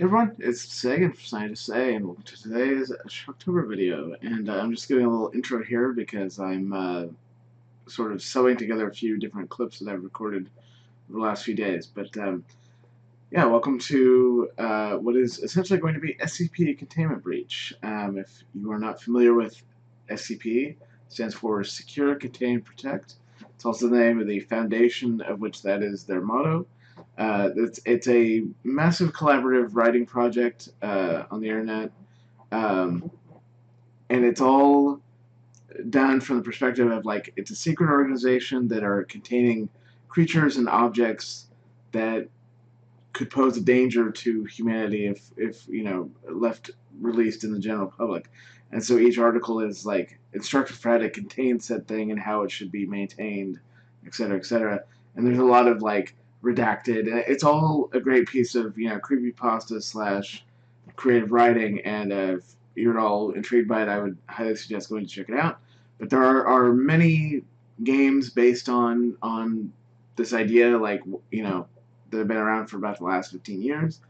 Hey everyone, it's Sagan from Scientist A, and welcome to today's Shocktober video. And I'm just giving a little intro here because I'm sort of sewing together a few different clips that I've recorded over the last few days. But yeah, welcome to what is essentially going to be SCP Containment Breach. If you are not familiar with SCP, it stands for Secure, Contain, Protect. It's also the name of the foundation of which that is their motto. It's a massive collaborative writing project on the internet, um, and it's all done from the perspective of like it's a secret organization that are containing creatures and objects that could pose a danger to humanity if left released in the general public. And so each article is like instructed for how to contain said thing and how it should be maintained, etc., etc. And there's a lot of like redacted. It's all a great piece of creepypasta slash creative writing. And if you're at all intrigued by it, I would highly suggest going to check it out. But there are many games based on this idea, like that have been around for about the last 15 years.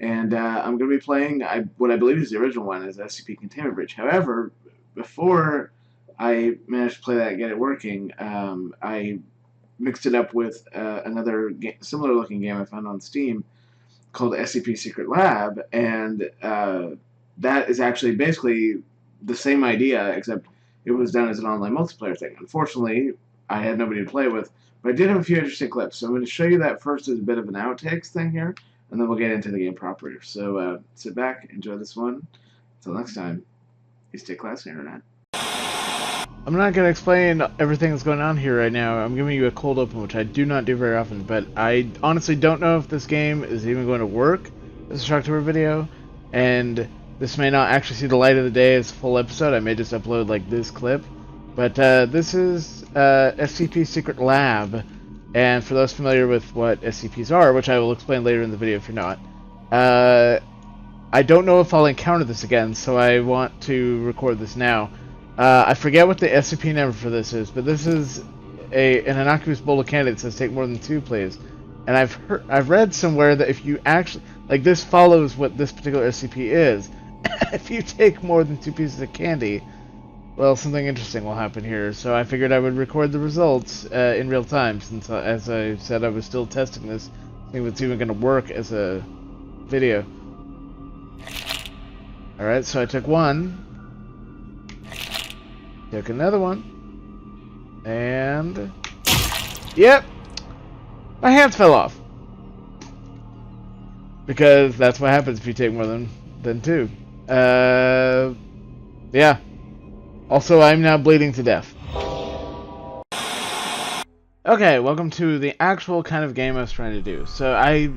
And I'm going to be playing what I believe is the original one, is SCP Containment Breach. However, before I managed to play that and get it working, I mixed it up with another similar looking game I found on Steam called SCP Secret Lab, and that is actually basically the same idea, except it was done as an online multiplayer thing. Unfortunately, I had nobody to play with, but I did have a few interesting clips. So I'm going to show you that first as a bit of an outtakes thing here, and then we'll get into the game proper. So sit back, enjoy this one. Until next time, you stay classy, Internet. I'm not going to explain everything that's going on here right now. I'm giving you a cold open, which I do not do very often, but I honestly don't know if this game is even going to work as a Shocktober video, and this may not actually see the light of the day as a full episode. I may just upload like this clip, but this is SCP Secret Lab, and for those familiar with what SCPs are, which I will explain later in the video if you're not, I don't know if I'll encounter this again, so I want to record this now. I forget what the SCP number for this is, but this is an innocuous bowl of candy that says take more than 2, please. And I've read somewhere that if you actually, like, this follows what this particular SCP is. If you take more than 2 pieces of candy, well, something interesting will happen here. So I figured I would record the results in real time, since, as I said, I was still testing this, seeing if it's even going to work as a video. Alright, so I took 1. Took another one, and yep, my hands fell off, because that's what happens if you take more than 2. Yeah. Also, I'm now bleeding to death. Okay, welcome to the actual kind of game I was trying to do. So I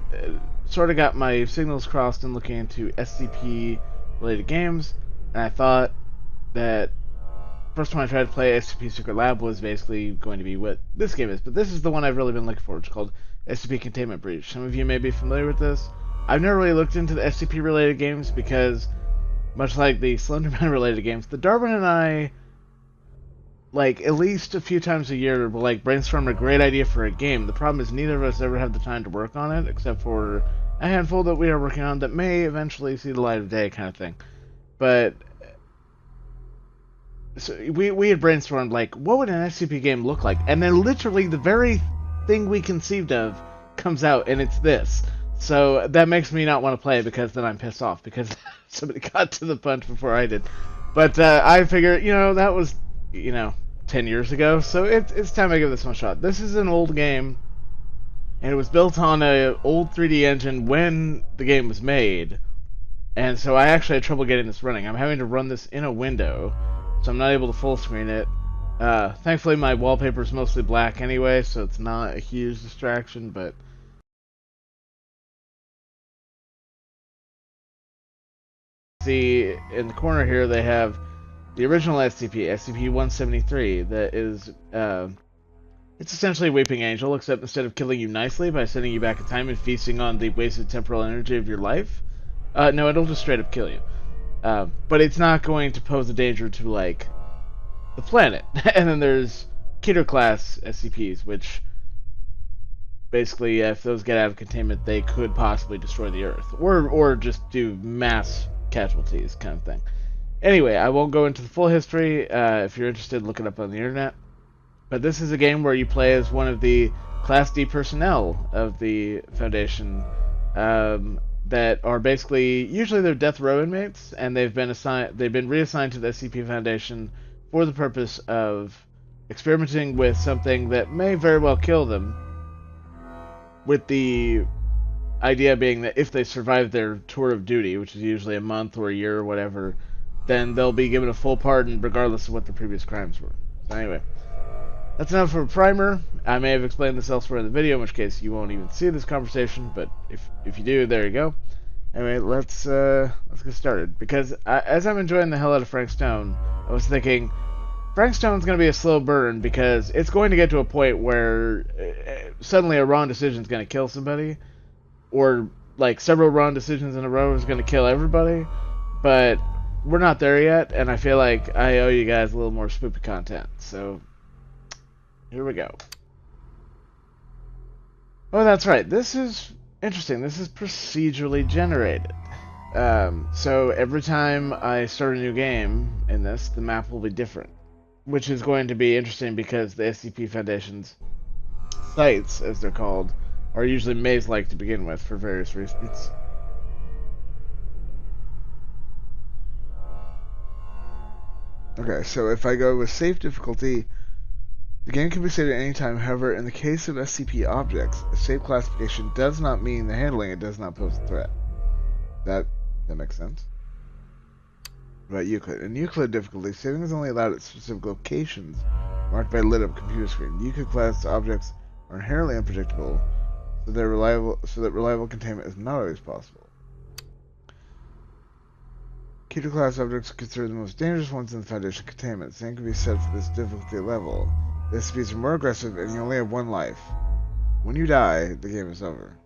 sort of got my signals crossed in looking into SCP-related games, and I thought that first time I tried to play SCP Secret Lab was basically going to be what this game is, but this is the one I've really been looking for. It's called SCP Containment Breach. Some of you may be familiar with this. I've never really looked into the SCP-related games because, much like the Slenderman-related games, the Darwin and I, like, at least a few times a year, will, like, brainstorm a great idea for a game. The problem is neither of us ever have the time to work on it, except for a handful that we are working on that may eventually see the light of day, kind of thing. But so we had brainstormed, like, what would an SCP game look like? And then literally the very thing we conceived of comes out, and it's this. So that makes me not want to play it, because then I'm pissed off, because somebody got to the punch before I did. But I figure, that was, 10 years ago, so it's time I give this one a shot. This is an old game, and it was built on an old 3D engine when the game was made. And so I actually had trouble getting this running. I'm having to run this in a window, so I'm not able to full screen it. Thankfully my wallpaper is mostly black anyway, so it's not a huge distraction, but see in the corner here they have the original SCP, SCP-173, that is, it's essentially a weeping angel, except instead of killing you nicely by sending you back in time and feasting on the wasted temporal energy of your life, no, it'll just straight up kill you. But it's not going to pose a danger to, like, the planet. And then there's Killer class SCPs, which basically, if those get out of containment, they could possibly destroy the Earth, or just do mass casualties, kind of thing. Anyway, I won't go into the full history. If you're interested, look it up on the internet. But this is a game where you play as one of the Class D personnel of the Foundation, that are basically usually they're death row inmates, and they've been reassigned to the SCP Foundation for the purpose of experimenting with something that may very well kill them, with the idea being that if they survive their tour of duty, which is usually a month or a year or whatever, then they'll be given a full pardon regardless of what their previous crimes were. So anyway, that's enough for a primer. I may have explained this elsewhere in the video, in which case you won't even see this conversation, but if you do, there you go. Anyway, let's get started. Because as I'm enjoying the hell out of Frank Stone, I was thinking, Frank Stone's going to be a slow burn because it's going to get to a point where suddenly a wrong decision is going to kill somebody, or like several wrong decisions in a row is going to kill everybody. But we're not there yet, and I feel like I owe you guys a little more spoopy content. So here we go. Oh, that's right. This is interesting. This is procedurally generated. So every time I start a new game in this, the map will be different, which is going to be interesting because the SCP Foundation's sites, as they're called, are usually maze-like to begin with for various reasons. Okay, so if I go with safe difficulty, the game can be saved at any time. However, in the case of SCP objects, a safe classification does not mean the handling it does not pose a threat. That makes sense. About Euclid. In Euclid difficulty, saving is only allowed at specific locations marked by a lit up computer screen. Euclid class objects are inherently unpredictable, so that reliable containment is not always possible. Keter class objects are considered the most dangerous ones in the Foundation containment. Same can be said for this difficulty level. The SCPs are more aggressive, and you only have one life. When you die, the game is over.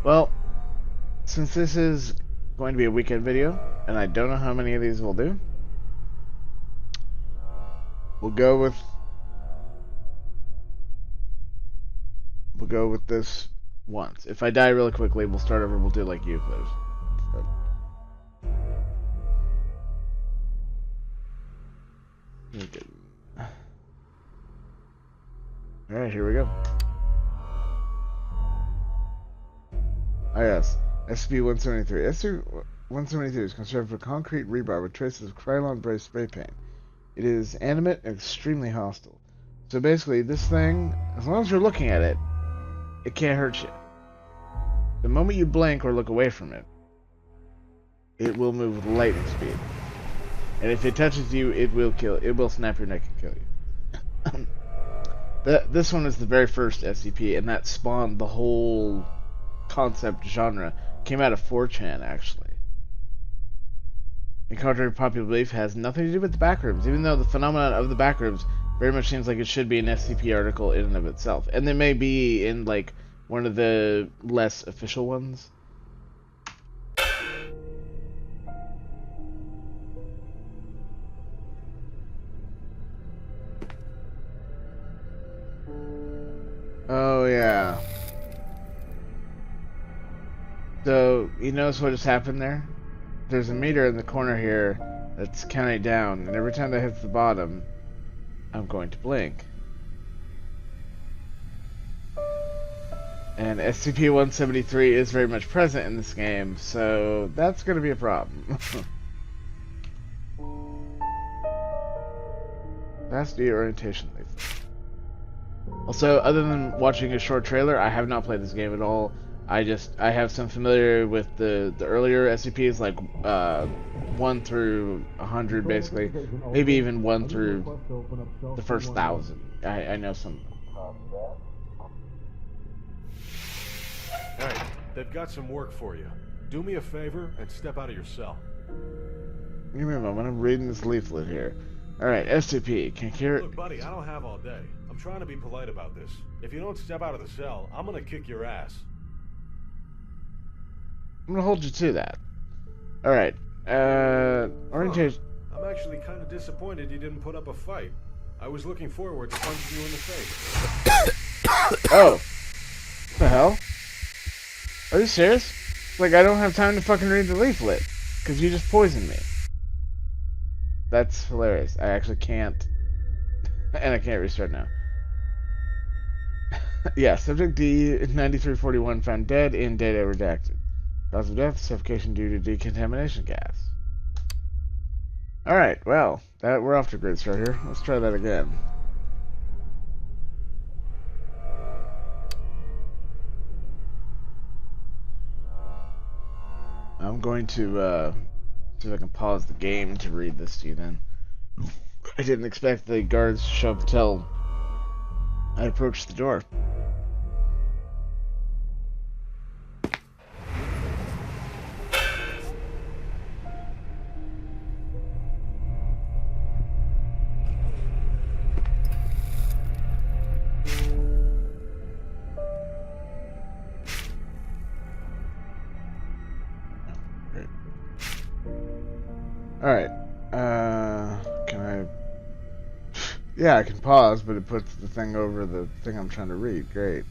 Well, since this is going to be a weekend video, and I don't know how many of these we'll do, we'll go with this once. If I die really quickly, we'll start over. We'll do like Euclid. Alright, here we go. Ah yes, SCP-173. SCP-173 is constructed of concrete rebar with traces of Krylon-based spray paint. It is animate and extremely hostile. So basically, this thing, as long as you're looking at it, it can't hurt you. The moment you blink or look away from it, it will move with lightning speed. And if it touches you, it will snap your neck and kill you. This one is the very first SCP, and that spawned the whole concept genre. Came out of 4chan, actually. And contrary to popular belief, has nothing to do with the backrooms, even though the phenomenon of the backrooms very much seems like it should be an SCP article in and of itself. And they may be in, like, one of the less official ones. Oh, yeah. So, you notice what just happened there? There's a meter in the corner here that's counting down, and every time that hits the bottom, I'm going to blink. And SCP-173 is very much present in this game, so that's going to be a problem. Capacity orientation. Also, other than watching a short trailer, I have not played this game at all. I have some familiarity with the earlier SCPs, like 1 through 100, basically. Maybe even 1 through the first 1,000. I know some. Hey, they've got some work for you. Do me a favor and step out of your cell. Give me a moment, I'm reading this leaflet here. Alright, SCP, can you... Look, buddy, I don't have all day. I'm trying to be polite about this. If you don't step out of the cell, I'm gonna kick your ass. I'm gonna hold you to that. Alright, orientation... I'm actually kind of disappointed you didn't put up a fight. I was looking forward to punching you in the face. Oh. What the hell? Are you serious? Like, I don't have time to fucking read the leaflet. Because you just poisoned me. That's hilarious. I actually can't. And I can't restart now. Yeah, subject D9341 found dead in data redacted. Cause of death, suffocation due to decontamination gas. Alright, well, we're off to a great start here. Let's try that again. I'm going to see if I can pause the game to read this to you then. I didn't expect the guards to show up until I approached the door. Alright, can I... Yeah, I can pause, but it puts the thing over the thing I'm trying to read. Great.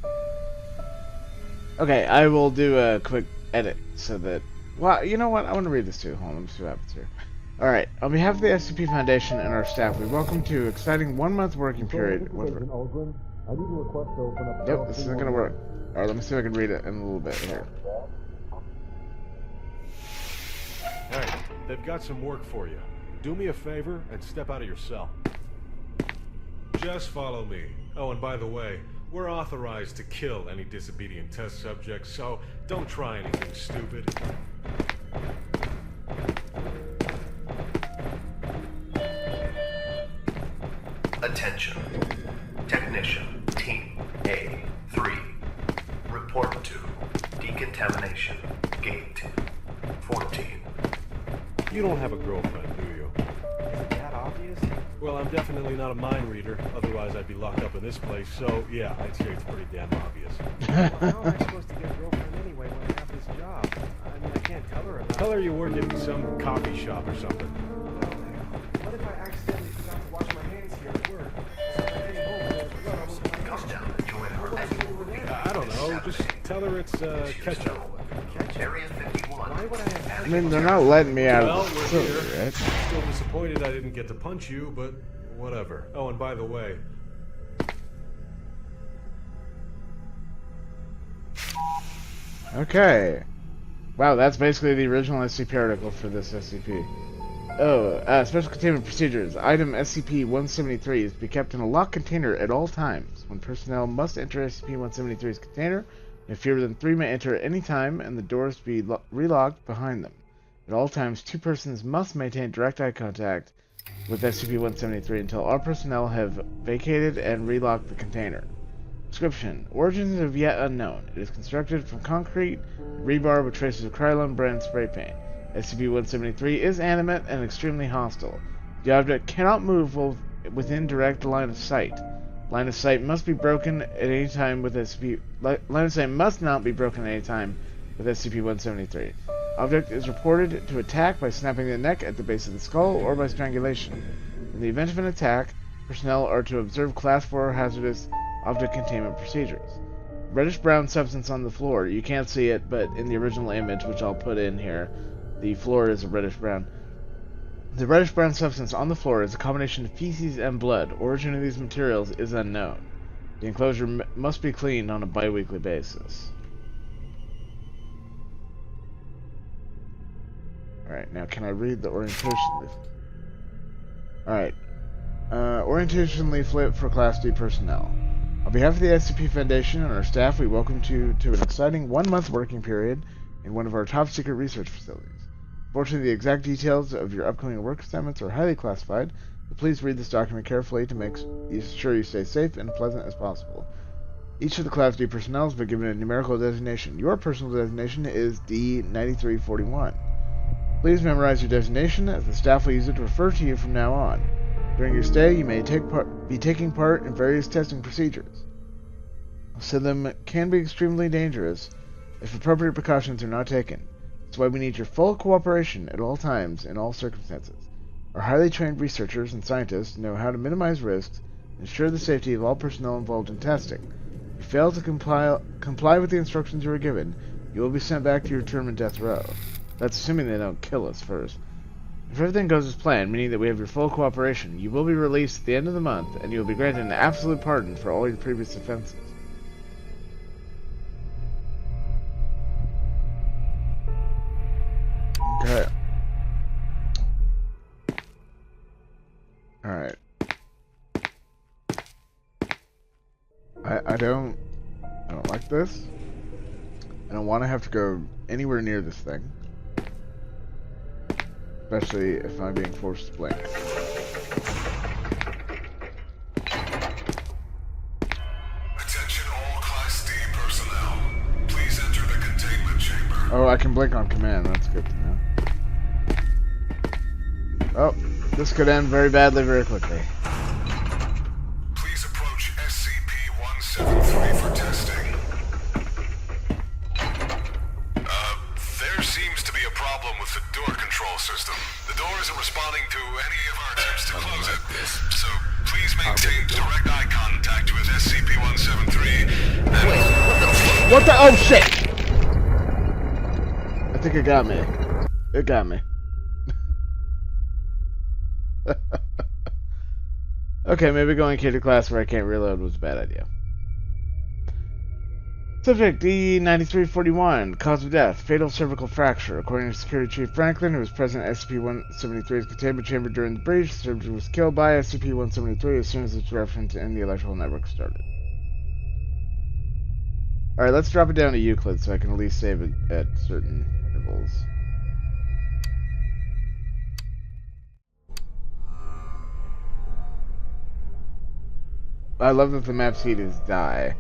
Okay, I will do a quick edit so that... Well, you know what? I want to read this too. Hold on, let me see what happens here. Alright, on behalf of the SCP Foundation and our staff, we welcome to an exciting 1-month working period. Nope, this isn't gonna work. Alright, let me see if I can read it in a little bit here. Hey, they've got some work for you. Do me a favor and step out of your cell. Just follow me. Oh, and by the way, we're authorized to kill any disobedient test subjects, so don't try anything stupid. Attention. Technician, Team A3. Report to Decontamination Gate 14. You don't have a girlfriend, do you? Isn't that obvious? Well, I'm definitely not a mind reader, otherwise I'd be locked up in this place, so yeah, I'd say it's pretty damn obvious. How am I supposed to get a girlfriend anyway when I have this job? I mean, I can't tell her about Tell her you work in some coffee shop or something. What if I accidentally forgot to wash my hands here at work? So when I get home, there's blood. Come down and join her. I don't know, just tell her it's ketchup. Area 51. Why would I have... I mean, they're not letting me out Well, of the we're facility, here. right? Still disappointed I didn't get to punch you, but whatever. Oh, and by the way... Okay. Wow, that's basically the original SCP article for this SCP. Oh, special containment procedures. Item SCP-173 is to be kept in a locked container at all times. When personnel must enter SCP-173's container, if fewer than 3 may enter at any time, and the doors to be relocked behind them. At all times, 2 persons must maintain direct eye contact with SCP-173 until all personnel have vacated and relocked the container. Description. Origins of yet unknown. It is constructed from concrete, rebar with traces of Krylon brand spray paint. SCP-173 is animate and extremely hostile. The object cannot move while within direct line of sight. Line of sight must be broken at any time with SCP. Line of sight must not be broken at any time with SCP-173. Object is reported to attack by snapping the neck at the base of the skull or by strangulation. In the event of an attack, personnel are to observe Class 4 hazardous object containment procedures. Reddish-brown substance on the floor. You can't see it, but in the original image, which I'll put in here, the floor is a reddish-brown. The reddish-brown substance on the floor is a combination of feces and blood. Origin of these materials is unknown. The enclosure must be cleaned on a bi-weekly basis. Alright, now can I read the orientation leaflet? Alright. Orientation leaflet for Class D personnel. On behalf of the SCP Foundation and our staff, we welcome you to an exciting 1-month working period in one of our top-secret research facilities. Unfortunately, the exact details of your upcoming work assignments are highly classified, but please read this document carefully to make sure you stay safe and pleasant as possible. Each of the Class D personnel has been given a numerical designation. Your personal designation is D9341. Please memorize your designation, as the staff will use it to refer to you from now on. During your stay, you may be taking part in various testing procedures. Some of them can be extremely dangerous if appropriate precautions are not taken. That's why we need your full cooperation at all times in all circumstances. Our highly trained researchers and scientists know how to minimize risks and ensure the safety of all personnel involved in testing. If you fail to comply with the instructions you were given, you will be sent back to your term in death row. That's assuming they don't kill us first. If everything goes as planned, meaning that we have your full cooperation, you will be released at the end of the month, and you will be granted an absolute pardon for all your previous offenses. Okay. Alright. I don't like this. I don't want to have to go anywhere near this thing. Especially if I'm being forced to blink. Attention all Class D personnel. Please enter the containment chamber. Oh, I can blink on command. That's good to know. Oh, this could end very badly very quickly. Please approach SCP-173 for testing. There seems to be a problem with the door control system. The door isn't responding to any of our attempts to close it. So please maintain direct eye contact with SCP-173 and... What the? Oh, shit! I think it got me. It got me. Okay, maybe going K to class where I can't reload was a bad idea. Subject D9341, cause of death, fatal cervical fracture. According to Security Chief Franklin, who was present at SCP-173's containment chamber during the breach, the subject was killed by SCP-173 as soon as its reference in the electrical network started. Alright, let's drop it down to Euclid so I can at least save it at certain intervals. I love that the map's heat is die.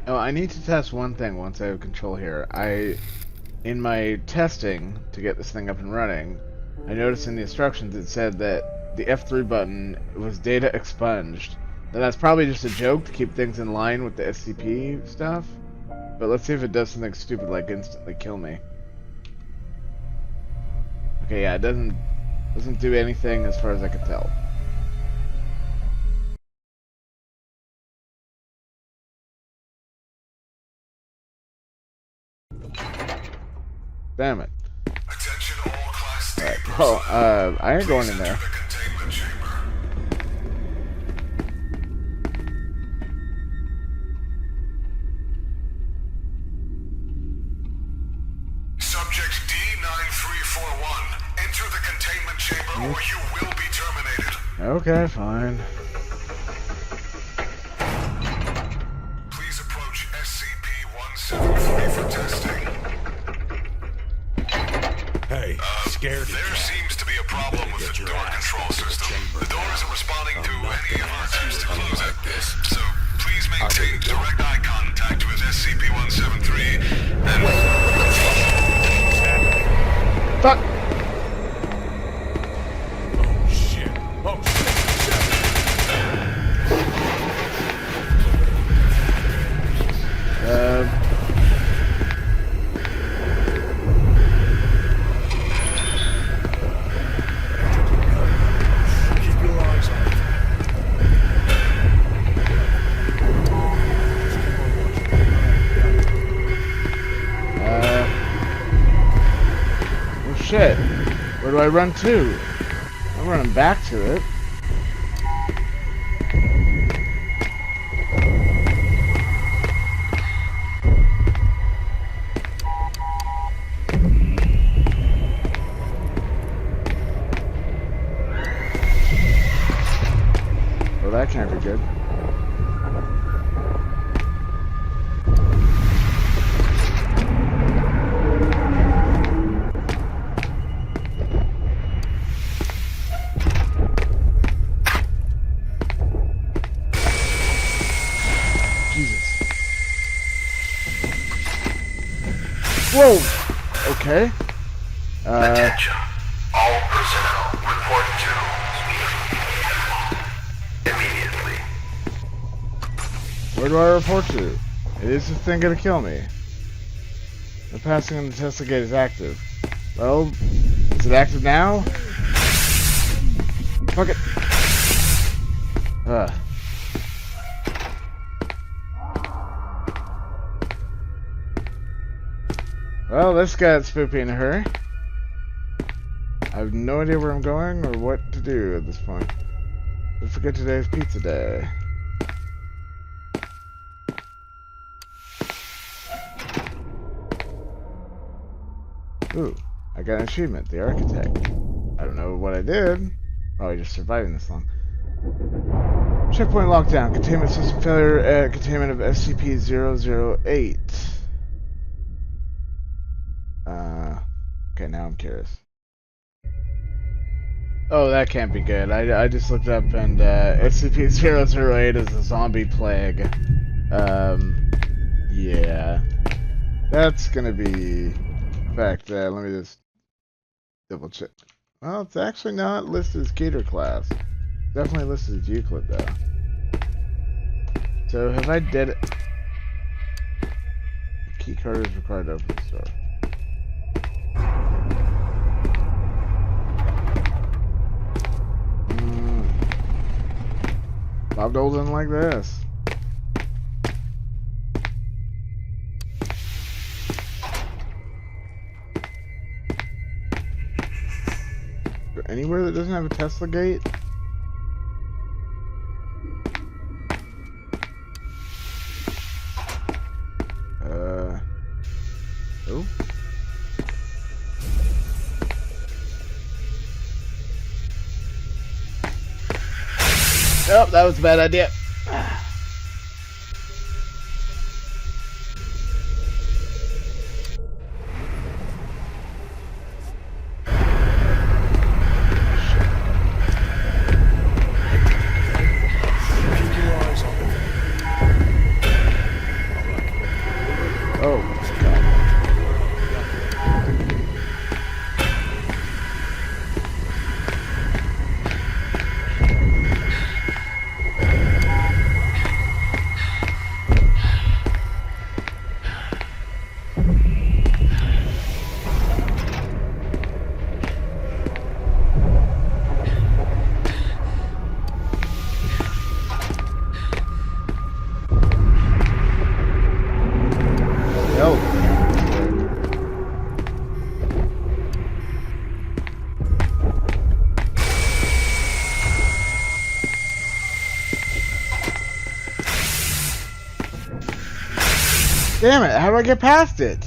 Oh, I need to test one thing once I have control here. In my testing to get this thing up and running, I noticed in the instructions it said that the F3 button was data expunged. Now that's probably just a joke to keep things in line with the SCP stuff, but let's see if it does something stupid like instantly kill me. Okay, yeah, it doesn't do anything as far as I can tell. Damn it. Attention all Class D Alright, personnel. well, I ain't going in Please there. enter the containment chamber. Subject D9341, enter the containment chamber or you will be terminated. Okay, fine. Please approach SCP-173 for testing. Hey, scared of There cat. seems to be a problem with Get the your door ass control into the system. chamber The door now. isn't responding to I'm not any of gonna our ask attempts you to to close like it. this. So please maintain really don't. direct eye contact with SCP-173 and... Fuck! Oh shit. Oh shit. Keep your eyes on it. Oh shit. Where do I run to? I'm running back to it. Well, that can't be good. Whoa! Okay. Attention. All personnel report to immediately. Where do I report to? Is this thing gonna kill me? The passing on the Tesla gate is active. Well, is it active now? Fuck it. Well, this got spoopy in a hurry. I have no idea where I'm going or what to do at this point. Don't forget today's pizza day. Ooh, I got an achievement, the architect. I don't know what I did. Probably just surviving this long. Checkpoint lockdown. Containment system failure at containment of SCP-008. Okay, now I'm curious. Oh, that can't be good. I just looked up and SCP-008 is a zombie plague. Yeah. That's gonna be... In fact, let me just double check. Well, it's actually not listed as Gator class. Definitely listed as Euclid, though. So, have I did it? A key card is required to open the store. Bob Dole didn't like this. Is there anywhere that doesn't have a Tesla gate? Oh. Nope, that was a bad idea. Damn it, how do I get past it?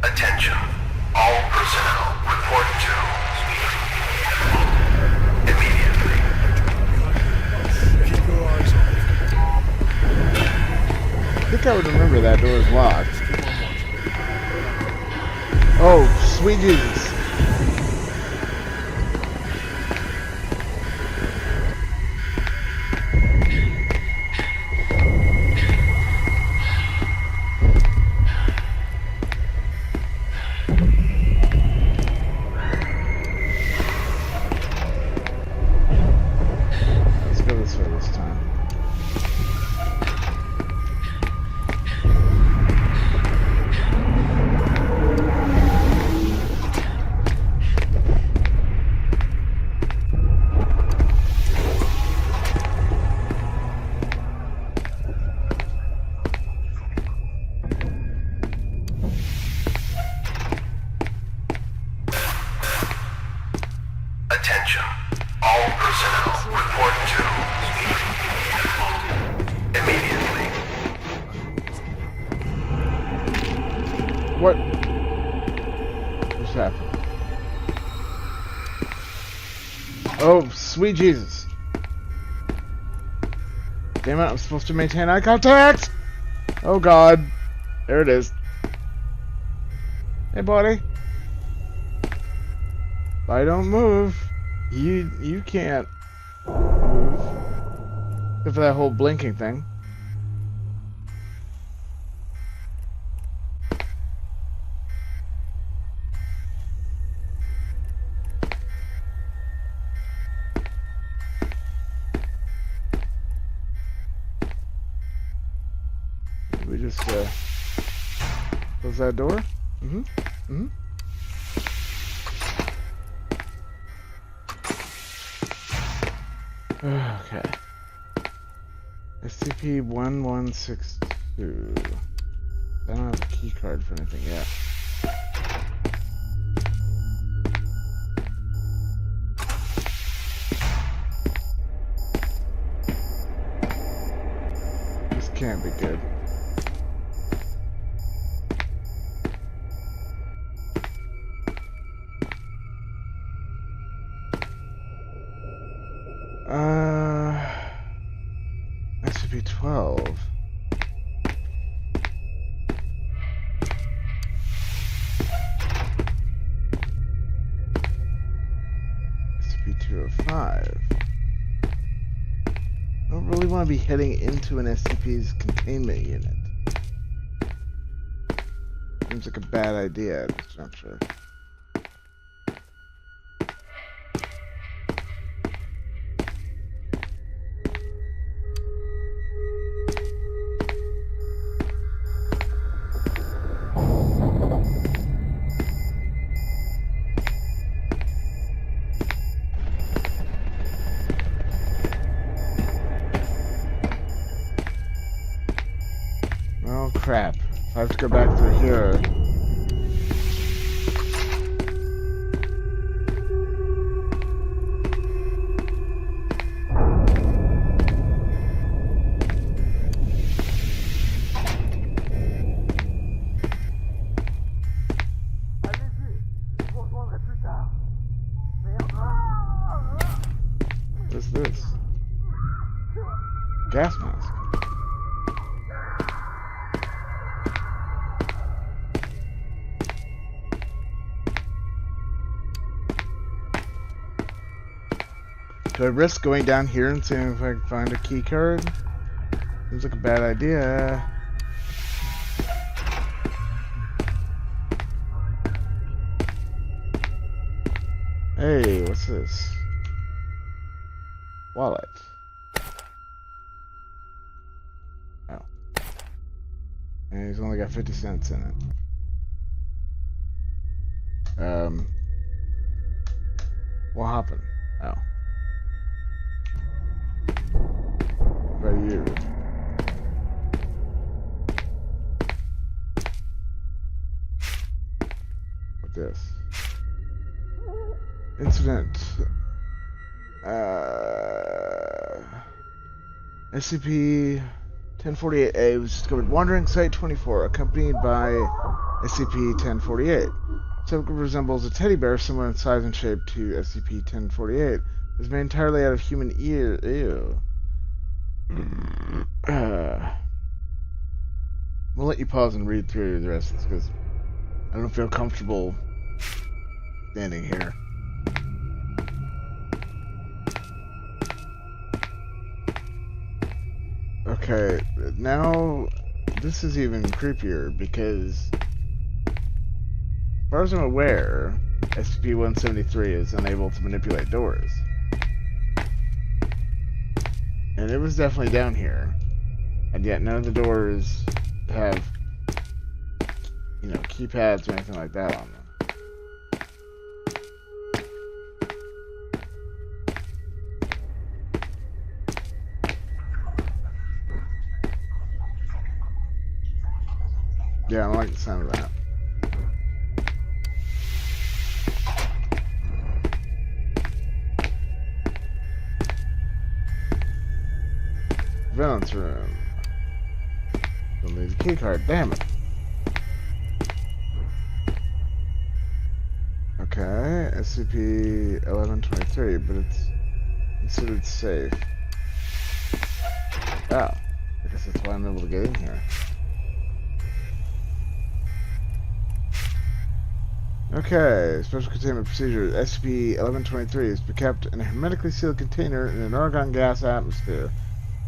Attention. All personnel report to immediately. Keep your eyes on I think I would remember that door is locked. Oh, sweet Jesus. Attention. All personnel report to immediately. What? What's happening? Oh, sweet Jesus. Damn it, I'm supposed to maintain eye contact! Oh god. There it is. Hey buddy. If I don't move, you can't move. Except for that whole blinking thing. we just close that door? Mm-hmm. Mm-hmm. Okay. SCP-1162. I don't have a key card for anything yet. This can't be good. SCP-12. SCP-205. I don't really want to be heading into an SCP's containment unit. Seems like a bad idea at this juncture. Oh crap. I have to go back through here. What's this? Gas mask. Do I risk going down here and seeing if I can find a key card? Seems like a bad idea. Hey, what's this? Wallet. Oh. And he's only got 50 cents in it. What happened? Oh. What about you? What's this? Incident. SCP-1048-A was discovered wandering Site-24, accompanied by SCP-1048. Subject resembles a teddy bear similar in size and shape to SCP-1048. It is made entirely out of human ear. Ew. We'll let you pause and read through the rest of this because I don't feel comfortable standing here. Okay, now this is even creepier because, as far as I'm aware, SCP-173 is unable to manipulate doors. And it was definitely down here, and yet none of the doors have, you know, keypads or anything like that on them. Yeah, I don't like the sound of that. Valence room. Don't need the key card, damn it. Okay, SCP-1123, but it's considered safe. Oh, I guess that's why I'm able to get in here. Okay, special containment procedure. SCP-1123 is to be kept in a hermetically sealed container in an argon gas atmosphere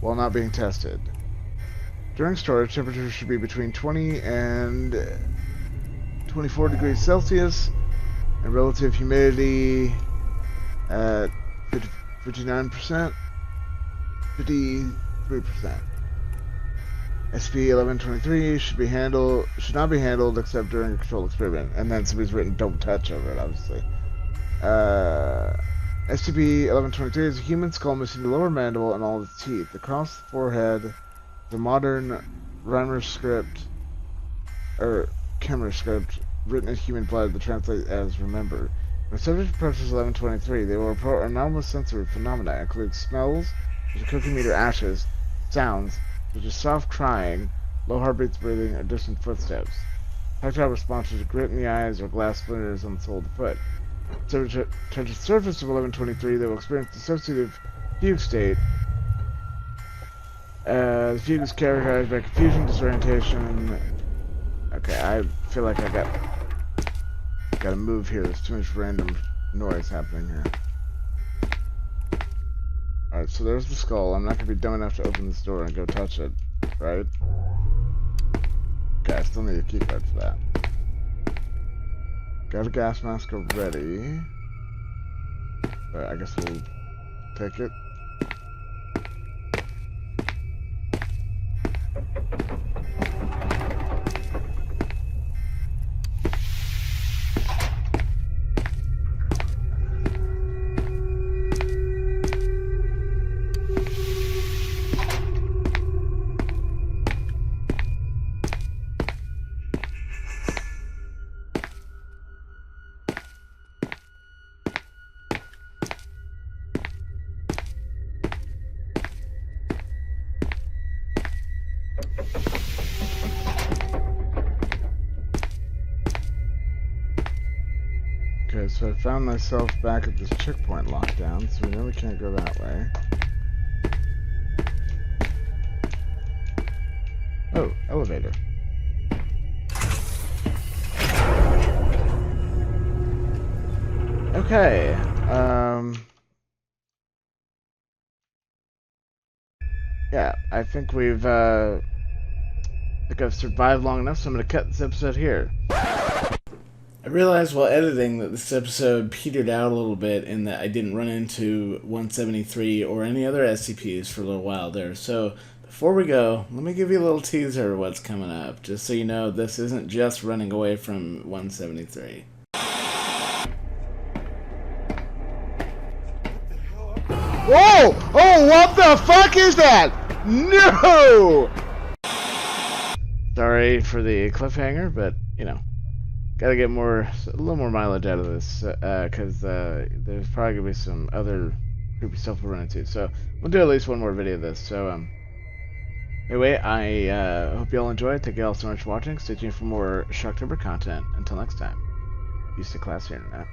while not being tested. During storage, temperatures should be between 20 and 24 degrees Celsius, and relative humidity at 59%, 53%. SCP-1123 should not be handled except during a controlled experiment. And then somebody's written "don't touch" over it, obviously. SCP-1123 is a human skull missing the lower mandible and all its teeth. Across the forehead, the modern Reimer script, or Kemmer script, written in human blood that translates as "remember." When subject approaches 1123, they will report anomalous sensory phenomena, including smells, such as cooking meat or ashes, sounds, such as soft crying, low heartbeats, breathing, or distant footsteps. Tactile responses to grit in the eyes or glass splinters on the sole of the foot. Subject touches the surface of 1123, they will experience dissociative fugue state. The fugue is characterized by confusion, disorientation. Okay, I feel like I gotta move here. There's too much random noise happening here. Alright, so there's the skull. I'm not gonna be dumb enough to open this door and go touch it, right? Okay, I still need a keycard for that. Got a gas mask already. But I guess we'll take it. Okay, so I found myself back at this checkpoint lockdown, so we know we can't go that way. Oh, elevator. Okay, yeah, I think I've survived long enough, so I'm gonna cut this episode here. I realized while editing that this episode petered out a little bit and that I didn't run into 173 or any other SCPs for a little while there. So before we go, let me give you a little teaser of what's coming up, just so you know this isn't just running away from 173. Whoa! Oh, what the fuck is that? No! Sorry for the cliffhanger, but, you know. Gotta get a little more mileage out of this, because there's probably gonna be some other creepy stuff we'll run into. So we'll do at least one more video of this. So anyway, I hope you all enjoyed. Thank you all so much for watching. Stay tuned for more Shocktober content. Until next time, use the classy internet.